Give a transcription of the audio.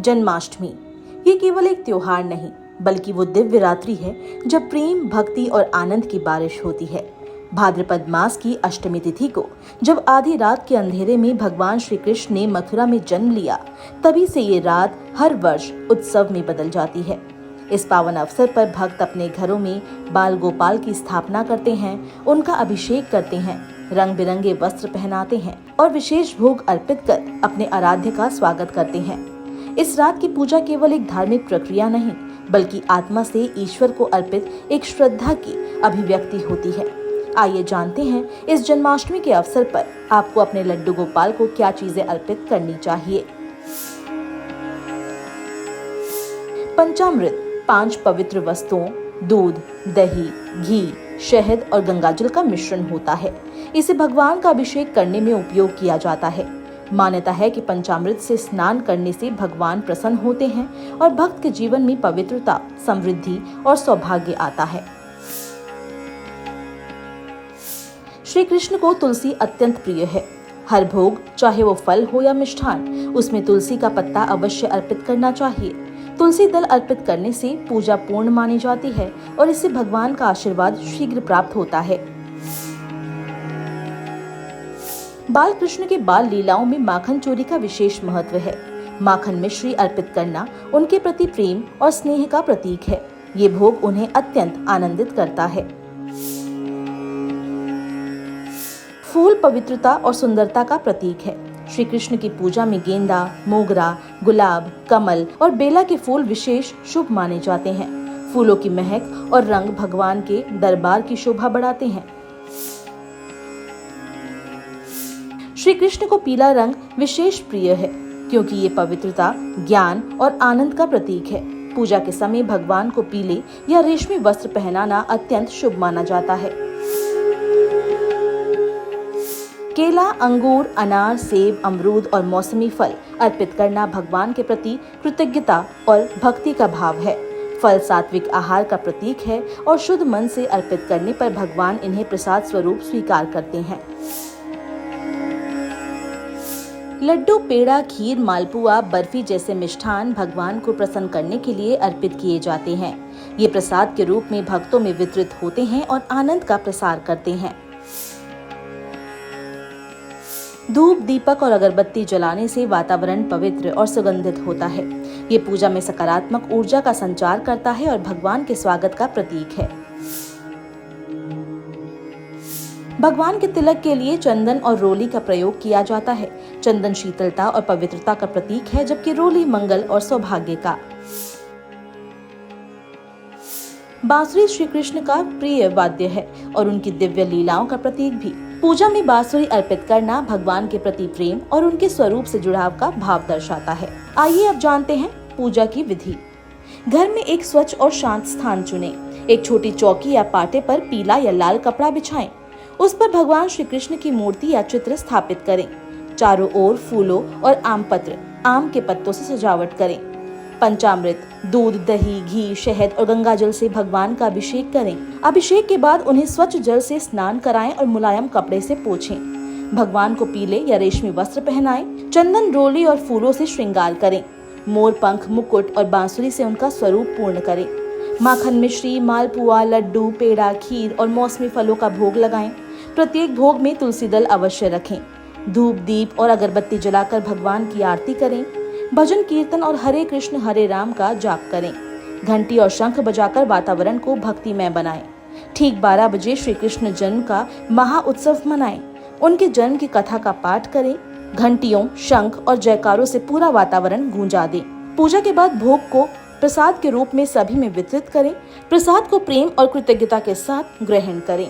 जन्माष्टमी ये केवल एक त्योहार नहीं बल्कि वो दिव्य रात्रि है जब प्रेम, भक्ति और आनंद की बारिश होती है। भाद्रपद मास की अष्टमी तिथि को जब आधी रात के अंधेरे में भगवान श्री कृष्ण ने मथुरा में जन्म लिया, तभी से ये रात हर वर्ष उत्सव में बदल जाती है। इस पावन अवसर पर भक्त अपने घरों में बाल गोपाल की स्थापना करते हैं, उनका अभिषेक करते हैं, रंग बिरंगे वस्त्र पहनाते हैं और विशेष भोग अर्पित कर अपने आराध्य का स्वागत करते हैं। इस रात की पूजा केवल एक धार्मिक प्रक्रिया नहीं बल्कि आत्मा से ईश्वर को अर्पित एक श्रद्धा की अभिव्यक्ति होती है। आइए जानते हैं इस जन्माष्टमी के अवसर पर आपको अपने लड्डू गोपाल को क्या चीजें अर्पित करनी चाहिए। पंचामृत 5 पवित्र वस्तुओं दूध, दही, घी, शहद और गंगाजल का मिश्रण होता है। इसे भगवान का अभिषेक करने में उपयोग किया जाता है। मान्यता है कि पंचामृत से स्नान करने से भगवान प्रसन्न होते हैं और भक्त के जीवन में पवित्रता, समृद्धि और सौभाग्य आता है। श्री कृष्ण को तुलसी अत्यंत प्रिय है। हर भोग, चाहे वो फल हो या मिष्ठान, उसमें तुलसी का पत्ता अवश्य अर्पित करना चाहिए। तुलसी दल अर्पित करने से पूजा पूर्ण मानी जाती है और इससे भगवान का आशीर्वाद शीघ्र प्राप्त होता है। बाल कृष्ण के बाल लीलाओं में माखन चोरी का विशेष महत्व है। माखन मिश्री अर्पित करना उनके प्रति प्रेम और स्नेह का प्रतीक है। ये भोग उन्हें अत्यंत आनंदित करता है। फूल पवित्रता और सुंदरता का प्रतीक है। श्री कृष्ण की पूजा में गेंदा, मोगरा, गुलाब, कमल और बेला के फूल विशेष शुभ माने जाते हैं। फूलों की महक और रंग भगवान के दरबार की शोभा बढ़ाते हैं। श्री कृष्ण को पीला रंग विशेष प्रिय है क्योंकि ये पवित्रता, ज्ञान और आनंद का प्रतीक है। पूजा के समय भगवान को पीले या रेशमी वस्त्र पहनाना अत्यंत शुभ माना जाता है। केला, अंगूर, अनार, सेब, अमरूद और मौसमी फल अर्पित करना भगवान के प्रति कृतज्ञता और भक्ति का भाव है। फल सात्विक आहार का प्रतीक है और शुद्ध मन से अर्पित करने पर भगवान इन्हें प्रसाद स्वरूप स्वीकार करते हैं। लड्डू, पेड़ा, खीर, मालपुआ, बर्फी जैसे मिष्ठान भगवान को प्रसन्न करने के लिए अर्पित किए जाते हैं। ये प्रसाद के रूप में भक्तों में वितरित होते हैं और आनंद का प्रसार करते हैं। धूप, दीपक और अगरबत्ती जलाने से वातावरण पवित्र और सुगंधित होता है। ये पूजा में सकारात्मक ऊर्जा का संचार करता है और भगवान के स्वागत का प्रतीक है। भगवान के तिलक के लिए चंदन और रोली का प्रयोग किया जाता है। चंदन शीतलता और पवित्रता का प्रतीक है, जबकि रोली मंगल और सौभाग्य का। बांसुरी श्री कृष्ण का प्रिय वाद्य है और उनकी दिव्य लीलाओं का प्रतीक भी। पूजा में बांसुरी अर्पित करना भगवान के प्रति प्रेम और उनके स्वरूप से जुड़ाव का भाव दर्शाता है। आइए अब जानते हैं पूजा की विधि। घर में एक स्वच्छ और शांत स्थान चुनें। एक छोटी चौकी या पाटे पर पीला या लाल कपड़ा बिछाएं। उस पर भगवान श्री कृष्ण की मूर्ति या चित्र स्थापित करें। चारों ओर फूलों और आम पत्र, आम के पत्तों से सजावट करें। पंचामृत, दूध, दही, घी, शहद और गंगाजल से भगवान का अभिषेक करें। अभिषेक के बाद उन्हें स्वच्छ जल से स्नान कराएं और मुलायम कपड़े से पोंछें। भगवान को पीले या रेशमी वस्त्र पहनाएं। चंदन, रोली और फूलों से श्रृंगार करें। मोर पंख, मुकुट और बांसुरी से उनका स्वरूप पूर्ण करें। माखन मिश्री, मालपुआ, लड्डू, पेड़ा, खीर और मौसमी फलों का भोग लगाएं। प्रत्येक भोग में तुलसी दल अवश्य रखें। धूप, दीप और अगरबत्ती जलाकर भगवान की आरती करें। भजन, कीर्तन और हरे कृष्ण हरे राम का जाप करें। घंटी और शंख बजाकर वातावरण को भक्तिमय बनाएं। ठीक 12 बजे श्री कृष्ण जन्म का महा उत्सव मनाएं। उनके जन्म की कथा का पाठ करें। घंटियों, शंख और जयकारों से पूरा वातावरण गूंजा दें। पूजा के बाद भोग को प्रसाद के रूप में सभी में वितरित करें। प्रसाद को प्रेम और कृतज्ञता के साथ ग्रहण करें।